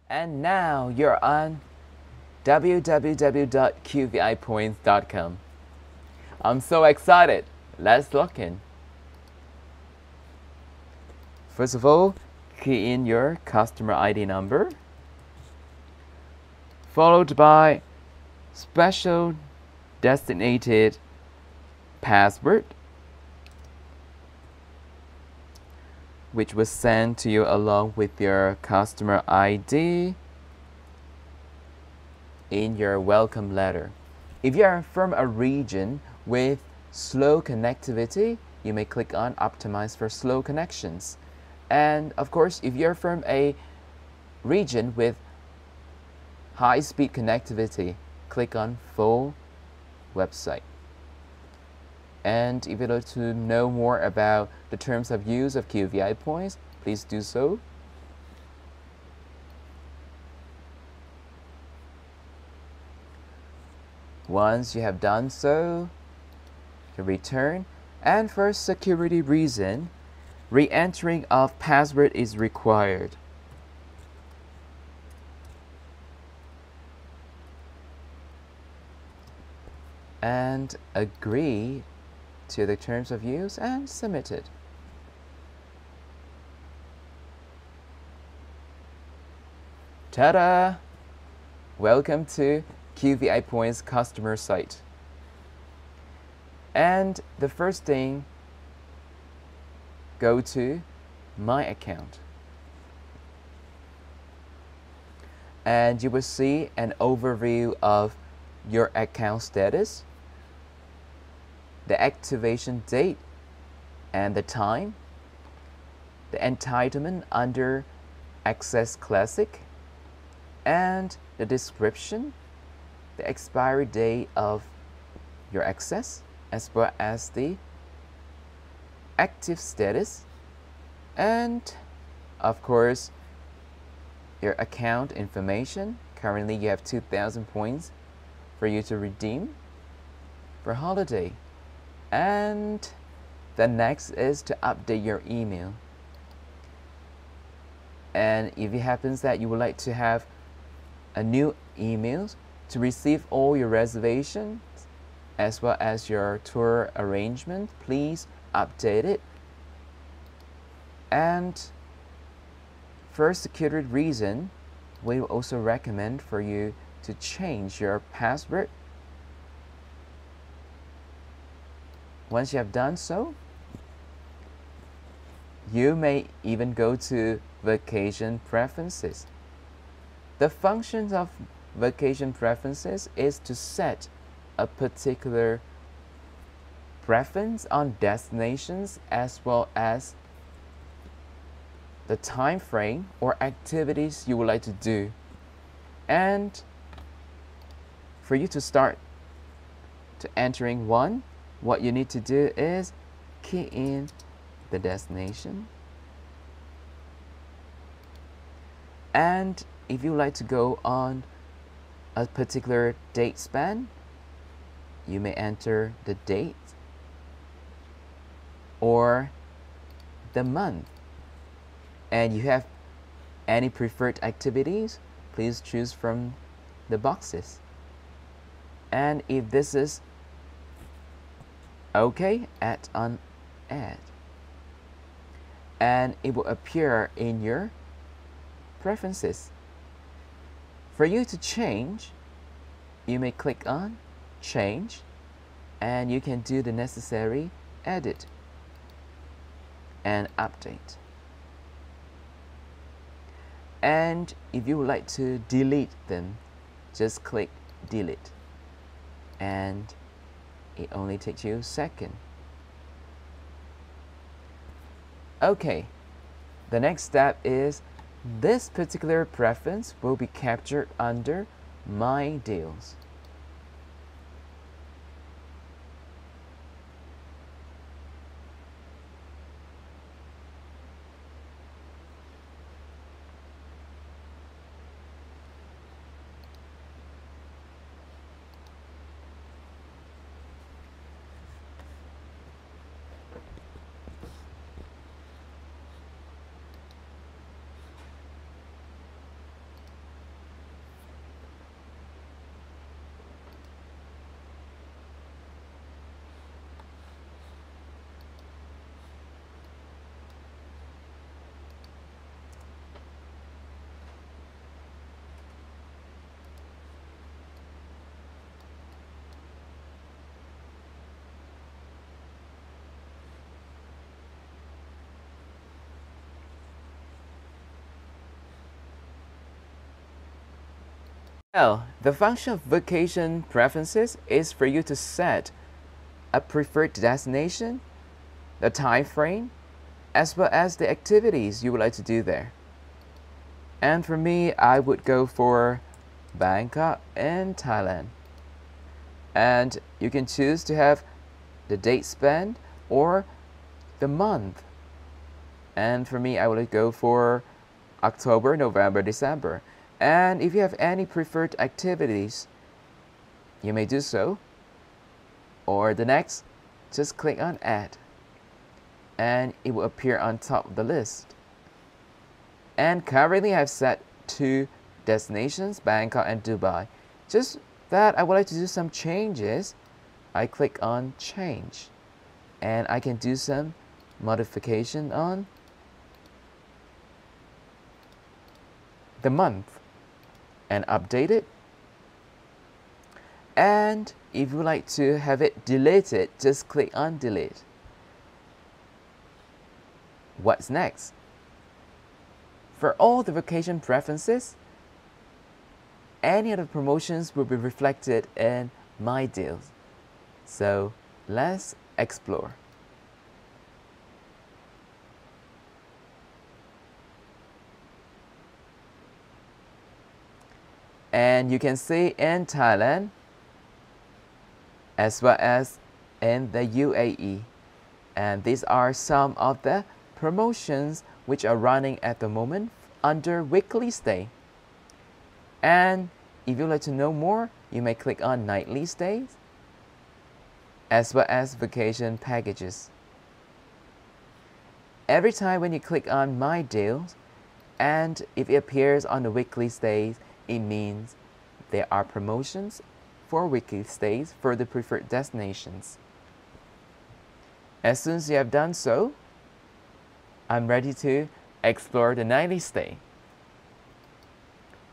And now you're on www.qvipoints.com. I'm so excited. Let's log in. First of all, key in your customer ID number, followed by special designated password, which was sent to you along with your customer ID in your welcome letter. If you are from a region with slow connectivity, you may click on Optimize for slow connections. And of course, if you're from a region with high-speed connectivity, click on Full Website. And if you'd like to know more about the terms of use of QVI points, please do so. Once you have done so, you return. And for security reason, re-entering of password is required. And agree to the terms of use and submit it. Ta-da! Welcome to QVI Points customer site. And the first thing, go to My Account. And you will see an overview of your account status, the activation date and the time, the entitlement under Access Classic, and the description, the expiry date of your access, as well as the active status, and of course your account information. Currently you have 2,000 points for you to redeem for holiday. And the next is to update your email. And if it happens that you would like to have a new email to receive all your reservations as well as your tour arrangement, please update it. And for security reason, we will also recommend for you to change your password. Once you have done so, you may even go to Vacation Preferences. The functions of Vacation Preferences is to set a particular preference on destinations as well as the time frame or activities you would like to do. And for you to start to entering one, what you need to do is key in the destination. And if you like to go on a particular date span, you may enter the date or the month. And you have any preferred activities, please choose from the boxes. And if this is okay, add on add. And it will appear in your preferences. For you to change, you may click on change and you can do the necessary edit and update. And if you would like to delete them, just click delete and it only takes you a second. Okay, the next step is this particular preference will be captured under My Deals. Well, the function of vacation preferences is for you to set a preferred destination, the time frame, as well as the activities you would like to do there. And for me, I would go for Bangkok and Thailand. And you can choose to have the date spent or the month. And for me, I would go for October, November, December. And if you have any preferred activities, you may do so. Or the next, just click on Add. And it will appear on top of the list. And currently I've set 2 destinations, Bangkok and Dubai. Just that I would like to do some changes. I click on Change. And I can do some modification on the month and update it. And if you would like to have it deleted, just click on Delete. What's next? For all the vacation preferences, any of the promotions will be reflected in My Deals. So let's explore. And you can see in Thailand as well as in the UAE. And these are some of the promotions which are running at the moment under weekly stay. And if you'd like to know more, you may click on nightly stays as well as vacation packages. Every time when you click on My Deals, and if it appears on the weekly stays, it means there are promotions for weekly stays for the preferred destinations. As soon as you have done so, I'm ready to explore the nightly stay.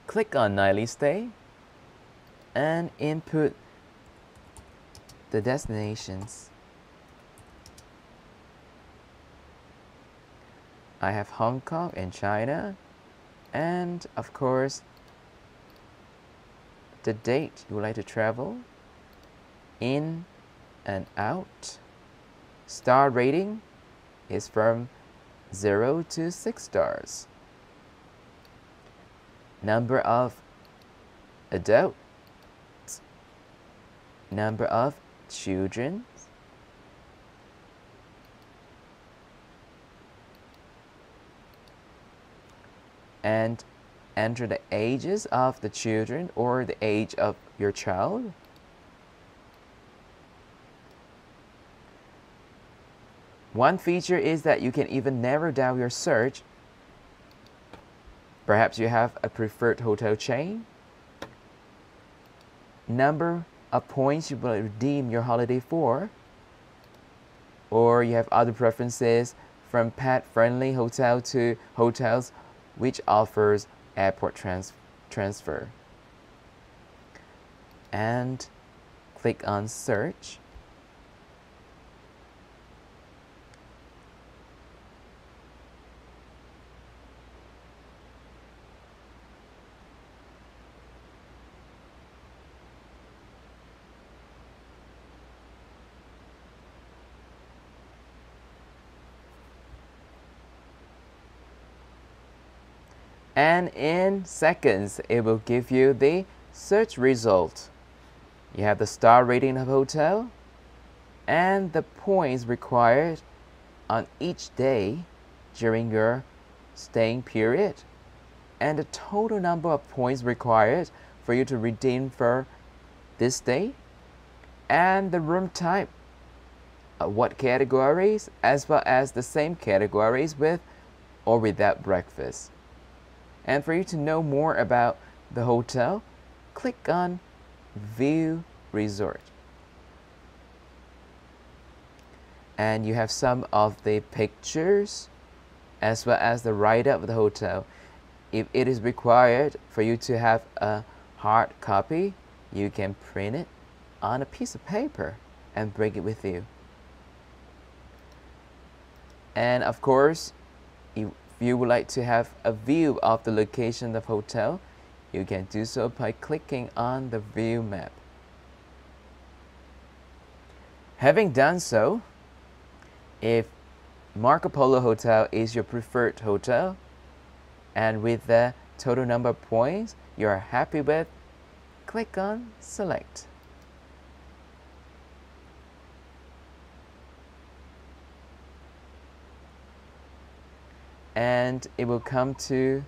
Click on nightly stay and input the destinations. I have Hong Kong and China, and of course the date you would like to travel, in and out. Star rating is from 0 to 6 stars. Number of adults, number of children, and enter the ages of the children or the age of your child. One feature is that you can even narrow down your search. Perhaps you have a preferred hotel chain, number of points you will redeem your holiday for, or you have other preferences from pet-friendly hotel to hotels which offers airport transfer. And click on Search. And in seconds, it will give you the search result. You have the star rating of hotel and the points required on each day during your staying period, and the total number of points required for you to redeem for this day, and the room type, what categories, as well as the same categories with or without breakfast. And for you to know more about the hotel, click on View Resort. And you have some of the pictures as well as the write-up of the hotel. If it is required for you to have a hard copy, you can print it on a piece of paper and bring it with you. And of course, if you would like to have a view of the location of the hotel, You can do so by clicking on the View Map. Having done so, if Marco Polo Hotel is your preferred hotel, and with the total number of points you are happy with, click on Select. And it will come to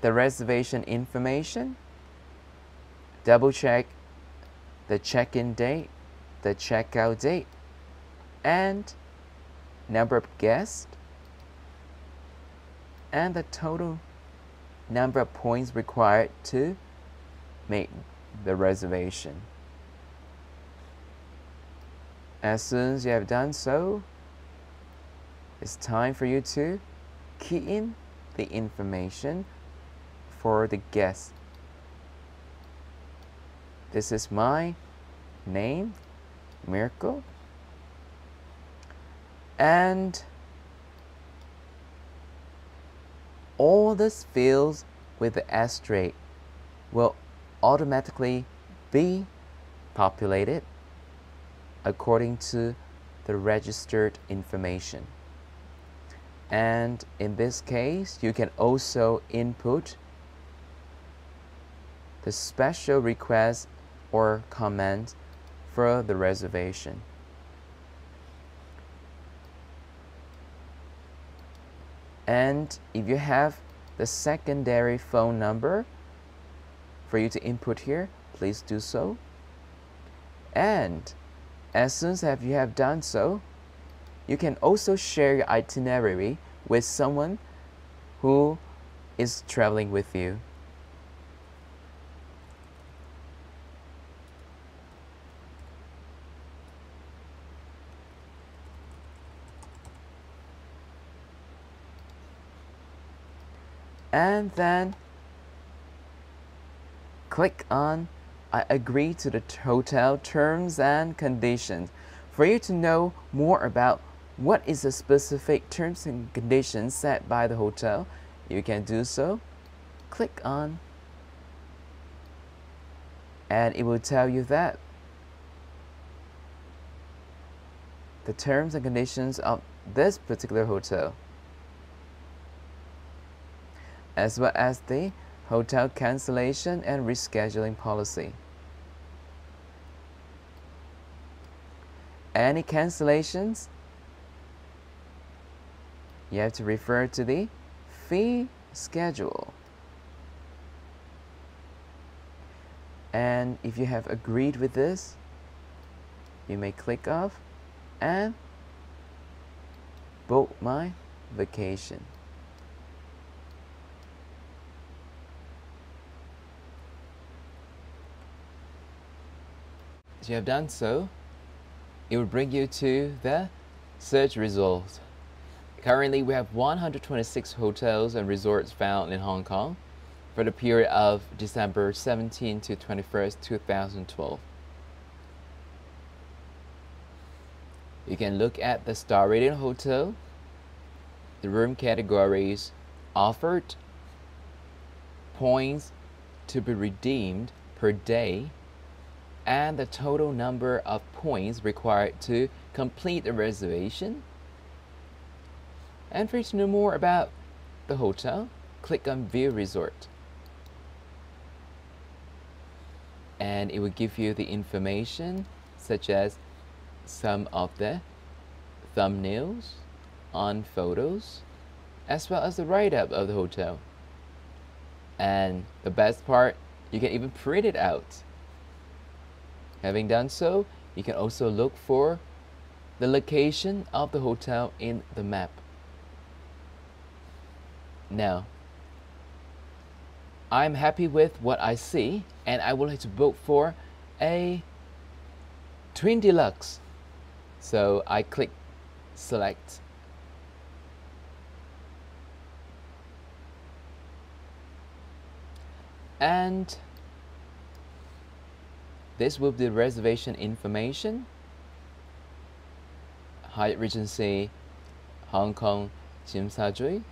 the reservation information. Double check the check-in date, the checkout date, and number of guests, and the total number of points required to make the reservation. As soon as you have done so, it's time for you to key in the information for the guest. This is my name, Mirko, and all these fields with the asterisk will automatically be populated according to the registered information. And in this case, you can also input the special request or comment for the reservation. And if you have the secondary phone number for you to input here, please do so. And as soon as you have done so, you can also share your itinerary with someone who is traveling with you. And then click on I agree to the hotel terms and conditions. For you to know more about what is the specific terms and conditions set by the hotel, you can do so. Click on, and it will tell you that the terms and conditions of this particular hotel, as well as the hotel cancellation and rescheduling policy. Any cancellations, you have to refer to the fee schedule. And if you have agreed with this, you may click off and book my vacation. As you have done so, it will bring you to the search results. Currently, we have 126 hotels and resorts found in Hong Kong for the period of December 17 to 21st, 2012. You can look at the star rated hotel, the room categories offered, points to be redeemed per day, and the total number of points required to complete the reservation. And for you to know more about the hotel, click on View Resort. And it will give you the information such as some of the thumbnails on photos, as well as the write-up of the hotel. And the best part, you can even print it out. Having done so, you can also look for the location of the hotel in the map. Now, I'm happy with what I see, and I would like to book for a Twin Deluxe. So I click Select. And this will be the reservation information. Hyatt Regency, Hong Kong, Tsim Sha Tsui.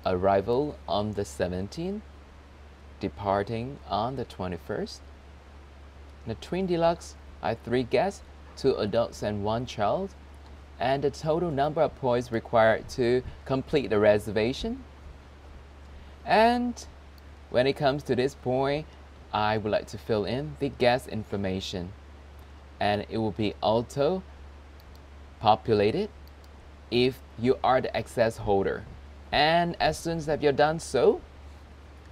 arrival on the 17th, departing on the 21st. The Twin Deluxe, I have 3 guests, 2 adults and 1 child, and the total number of points required to complete the reservation. And when it comes to this point, I would like to fill in the guest information, and it will be auto populated if you are the access holder. And as soon as you're done so,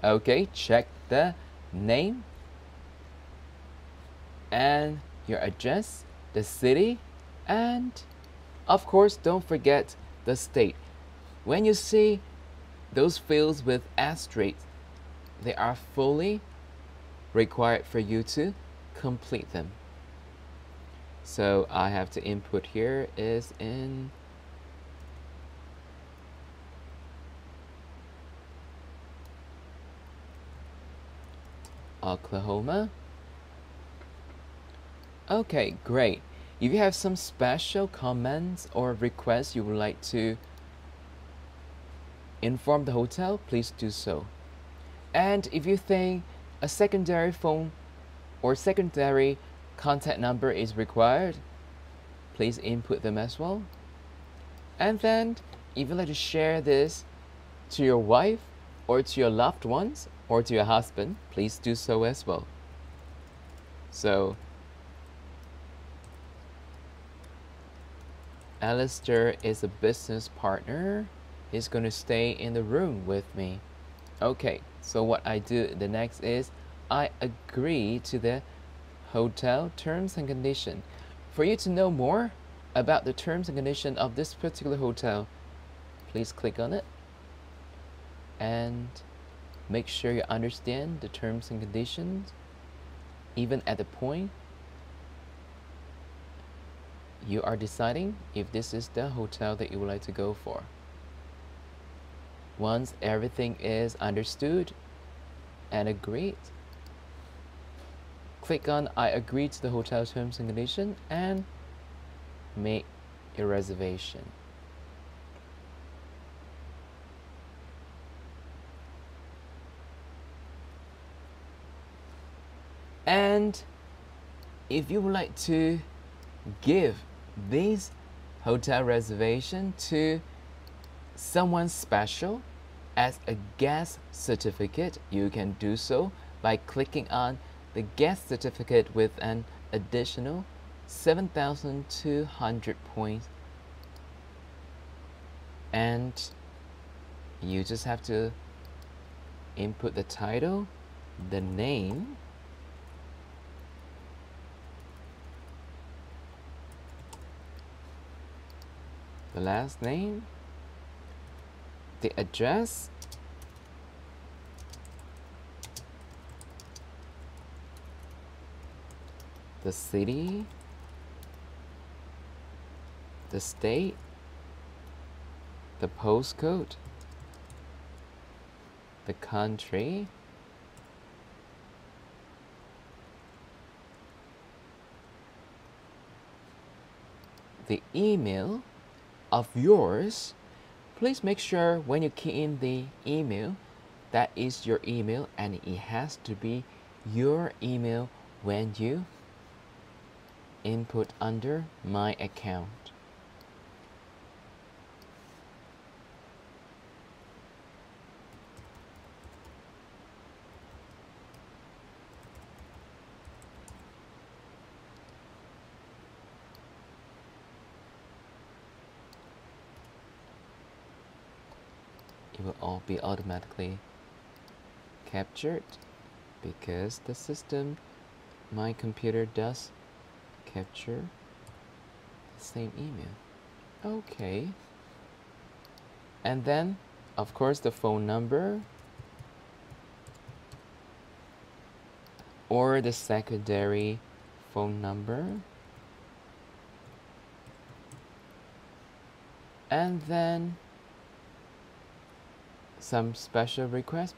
okay, check the name and your address, the city, and of course don't forget the state. When you see those fields with asterisks, they are fully required for you to complete them. So I have to input here is in Oklahoma. Okay, great. If you have some special comments or requests you would like to inform the hotel, please do so. And if you think a secondary phone or secondary contact number is required, please input them as well. And then if you'd like to share this to your wife or to your loved ones or to your husband, please do so as well. So Alistair is a business partner. He's going to stay in the room with me. Okay, so what I do the next is I agree to the hotel terms and condition. For you to know more about the terms and condition of this particular hotel, please click on it and make sure you understand the terms and conditions, even at the point you are deciding if this is the hotel that you would like to go for. Once everything is understood and agreed, click on I agree to the hotel terms and conditions and make a reservation. And if you would like to give this hotel reservation to someone special as a guest certificate, you can do so by clicking on the guest certificate with an additional 7,200 points, and you just have to input the title, the name, the last name, the address, the city, the state, the postcode, the country, the email of yours. Please make sure when you key in the email, that is your email, and it has to be your email when you input under my account. It will all be automatically captured because the system, my computer, does capture the same email. Okay. And then, of course, the phone number or the secondary phone number. And then some special request.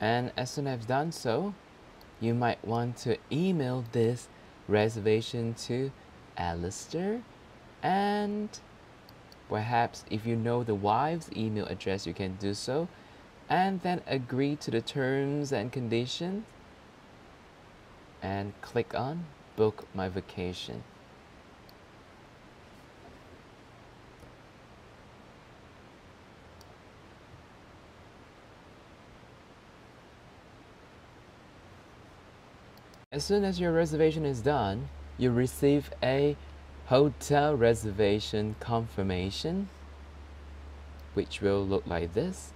And as soon as I've done so, you might want to email this reservation to Alistair, and perhaps if you know the wife's email address, you can do so, and then agree to the terms and conditions and click on book my vacation. As soon as your reservation is done, you receive a hotel reservation confirmation, which will look like this.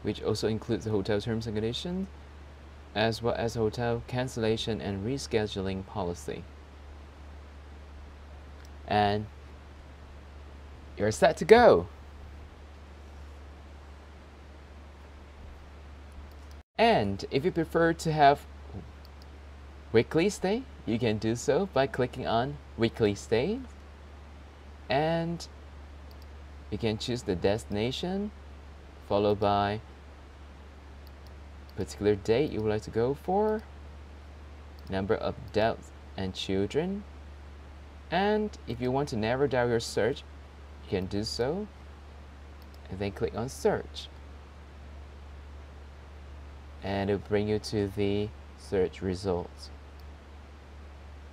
Which also includes the hotel terms and conditions, as well as hotel cancellation and rescheduling policy. And you're set to go. And if you prefer to have weekly stay, you can do so by clicking on weekly stay, and you can choose the destination followed by particular date you would like to go for, number of adults and children, and if you want to narrow down your search, you can do so and then click on search, and it will bring you to the search results.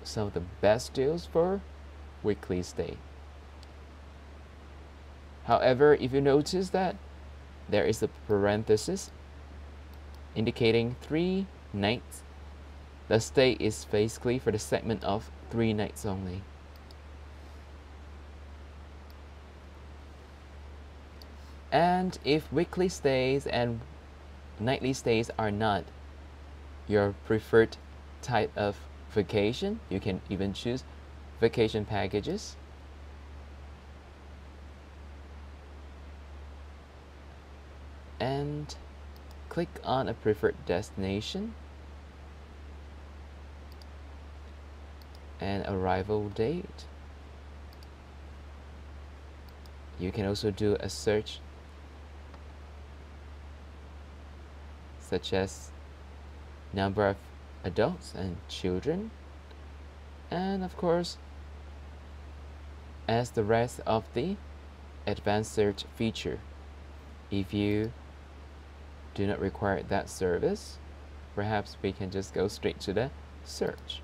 Some of the best deals for weekly stay. However, if you notice that there is a parenthesis indicating 3 nights, the stay is basically for the segment of 3 nights only. And if weekly stays and nightly stays are not your preferred type of vacation, you can even choose vacation packages. And click on a preferred destination and arrival date. You can also do a search such as number of adults and children, and of course, as the rest of the advanced search feature. If you do not require that service, perhaps we can just go straight to the search.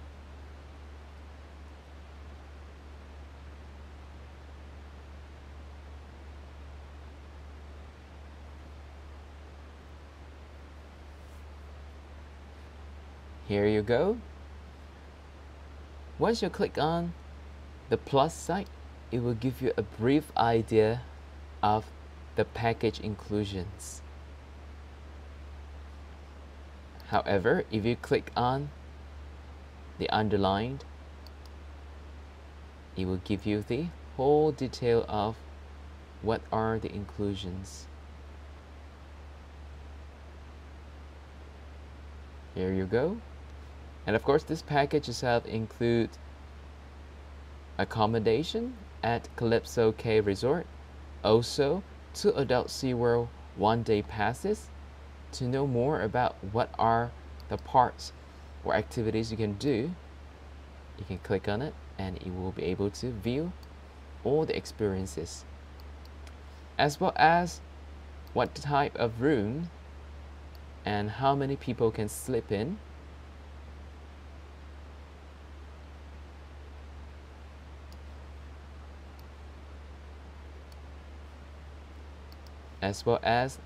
Here you go. Once you click on the plus sign, it will give you a brief idea of the package inclusions. However, if you click on the underlined, it will give you the whole detail of what are the inclusions. Here you go. And of course, this package itself includes accommodation at Calypso Cay Resort, also 2 adult SeaWorld 1-day passes. To know more about what are the parts or activities you can do, you can click on it and you will be able to view all the experiences, as well as what type of room and how many people can sleep in, as well as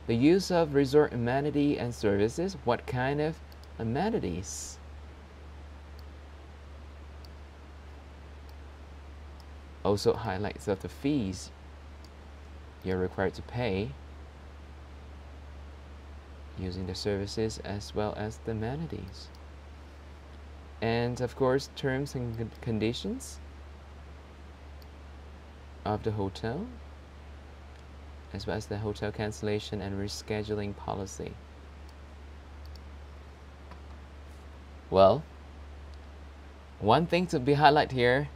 the use of resort amenity and services, what kind of amenities. Also highlights of the fees you're required to pay using the services as well as the amenities. And of course, terms and conditions of the hotel, as well as the hotel cancellation and rescheduling policy. Well, one thing to be highlighted here,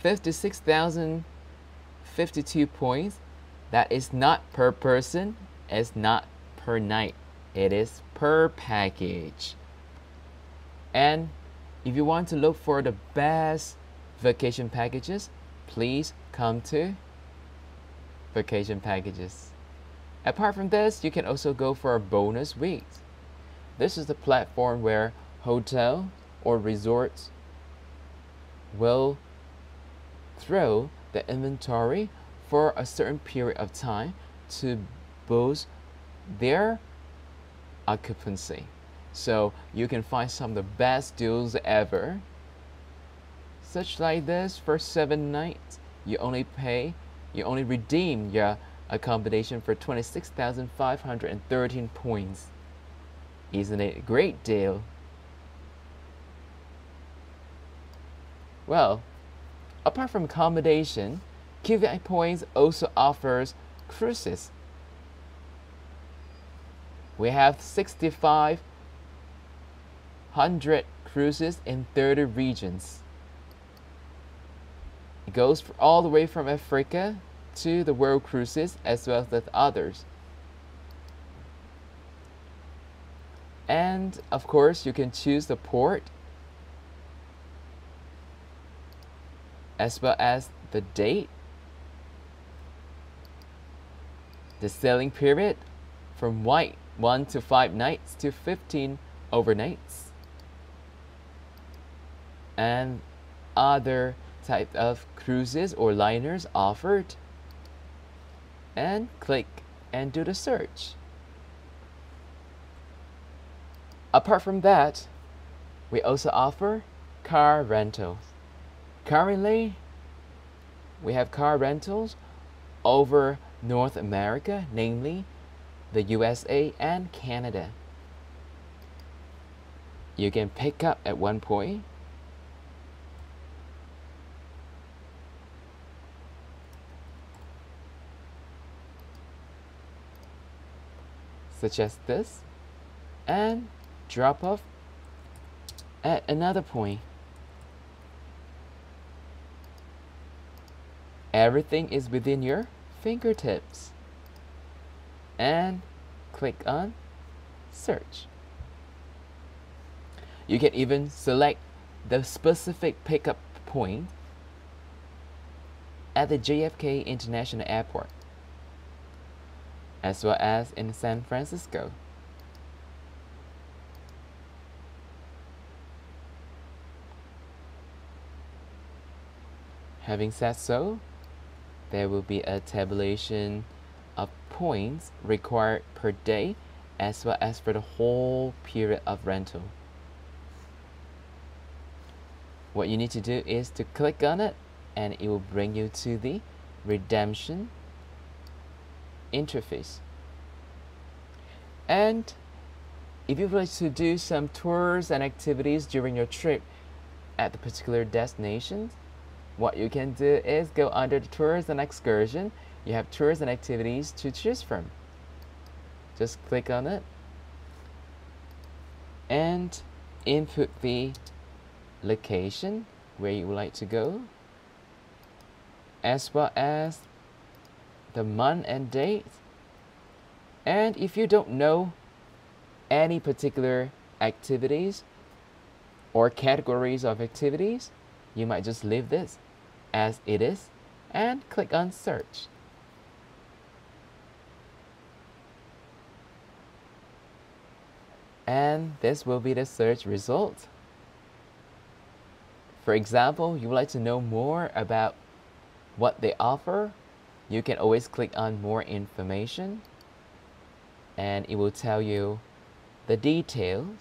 56,052 points. That is not per person, it's not per night, it is per package. And if you want to look for the best vacation packages, please come to vacation packages. Apart from this, you can also go for a bonus weeks. This is the platform where hotel or resorts will throw the inventory for a certain period of time to boost their occupancy. So you can find some of the best deals ever. Such like this, for 7 nights, you only redeem your accommodation for 26,513 points. Isn't it a great deal? Well, apart from accommodation, QVI Points also offers cruises. We have 6,500 cruises in 30 regions. It goes all the way from Africa to the World Cruises as well as others. And of course, you can choose the port as well as the date, the sailing period from 1 to 5 nights to 15 overnights, and other type of cruises or liners offered. And click and do the search. Apart from that, we also offer car rentals. Currently, we have car rentals over North America, namely the USA and Canada. You can pick up at one point. Such as this, and drop off at another point. Everything is within your fingertips. And click on search. You can even select the specific pickup point at the JFK International Airport, as well as in San Francisco. Having said so, there will be a tabulation of points required per day as well as for the whole period of rental. What you need to do is to click on it and it will bring you to the redemption interface. And if you would like to do some tours and activities during your trip at the particular destination, what you can do is go under the tours and excursion. You have tours and activities to choose from. Just click on it and input the location where you would like to go, as well as the month and date. And if you don't know any particular activities or categories of activities, you might just leave this as it is and click on search. And this will be the search result. For example, you would like to know more about what they offer, you can always click on more information and it will tell you the details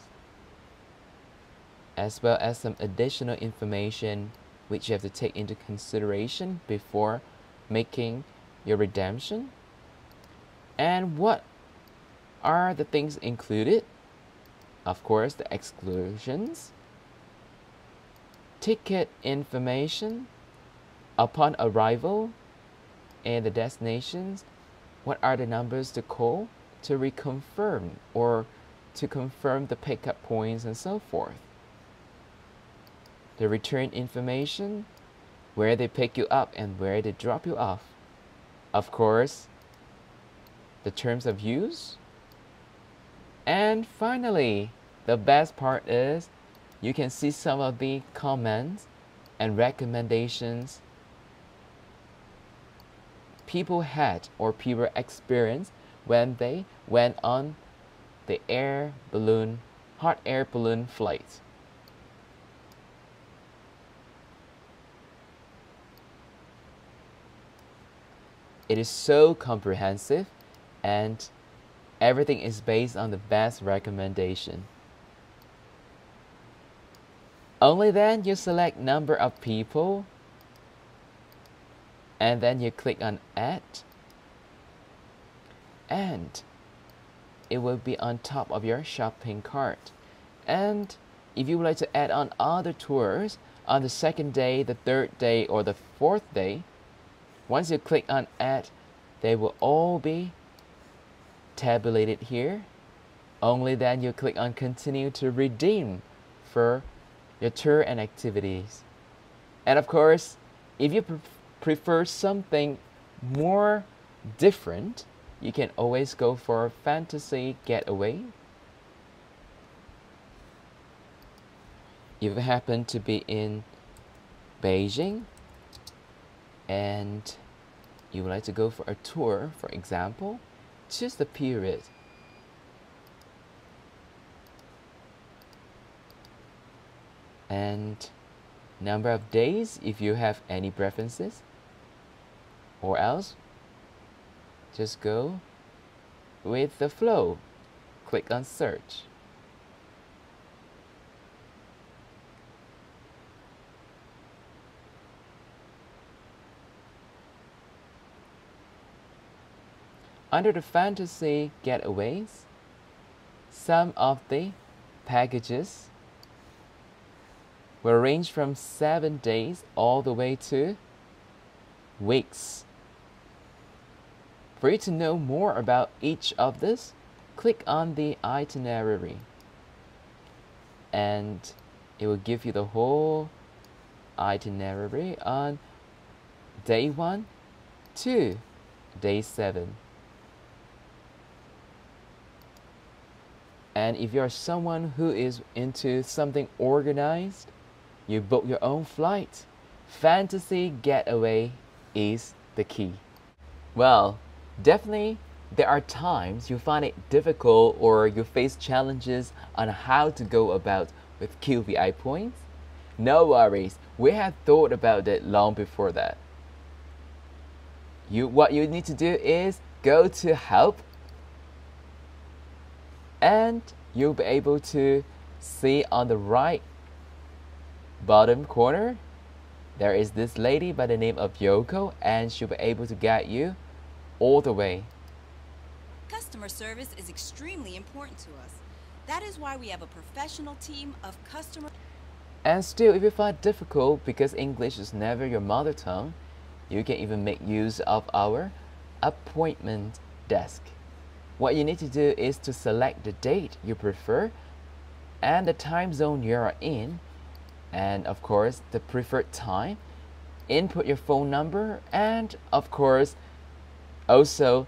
as well as some additional information which you have to take into consideration before making your redemption. And what are the things included? Of course, the exclusions, ticket information upon arrival and the destinations, what are the numbers to call to reconfirm or to confirm the pickup points and so forth. The return information, where they pick you up and where they drop you off. Of course, the terms of use. And finally, the best part is you can see some of the comments and recommendations people had or people experienced when they went on the hot air balloon flight. It is so comprehensive and everything is based on the best recommendation. Only then you select number of people and then you click on add and it will be on top of your shopping cart. And if you would like to add on other tours on the second day, the third day, or the fourth day, once you click on add, they will all be tabulated here. Only then you click on continue to redeem for your tour and activities. And of course, if you prefer something more different, you can always go for fantasy getaway. If you happen to be in Beijing and you would like to go for a tour, for example, choose the period. And number of days if you have any preferences, or else just go with the flow. Click on search. Under the fantasy getaways, some of the packages will range from 7 days all the way to weeks. For you to know more about each of this, click on the itinerary and it will give you the whole itinerary on day 1 to day 7. And if you're someone who is into something organized, you book your own flight. Fantasy getaway is the key. Well, definitely there are times you find it difficult or you face challenges on how to go about with QVI points. No worries, we have thought about it long before that. What you need to do is go to help and you'll be able to see on the right bottom corner there is this lady by the name of Yoko, and she'll be able to guide you all the way. Customer service is extremely important to us. That is why we have a professional team of customer. And still, if you find it difficult because English is never your mother tongue, you can even make use of our appointment desk. What you need to do is to select the date you prefer and the time zone you are in, and of course the preferred time. Input your phone number and of course also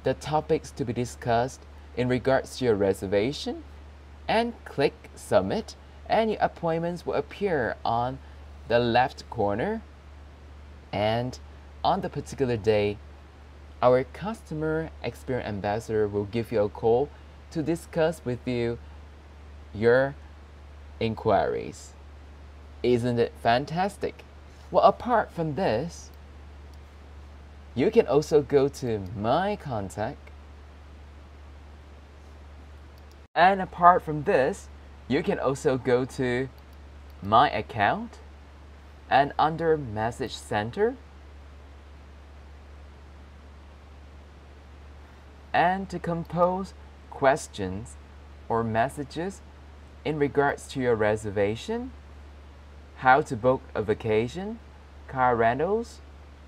the topics to be discussed in regards to your reservation, and click submit and your appointments will appear on the left corner. And on the particular day, our customer experience ambassador will give you a call to discuss with you your inquiries. Isn't it fantastic? Well, apart from this, you can also go to My Contact. And apart from this, you can also go to My Account and under Message Center, and to compose questions or messages in regards to your reservation, how to book a vacation, car rentals,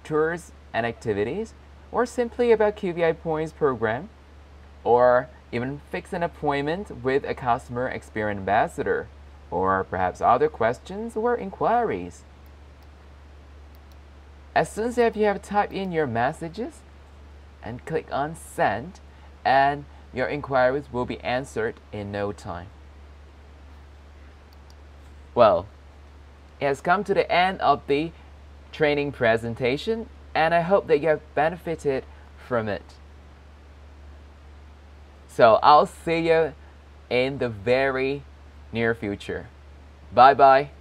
tours and activities, or simply about QVI points program, or even fix an appointment with a customer experience ambassador, or perhaps other questions or inquiries. As soon as you have typed in your messages and click on send, and your inquiries will be answered in no time. Well, it has come to the end of the training presentation, and I hope that you have benefited from it. So I'll see you in the very near future. Bye bye.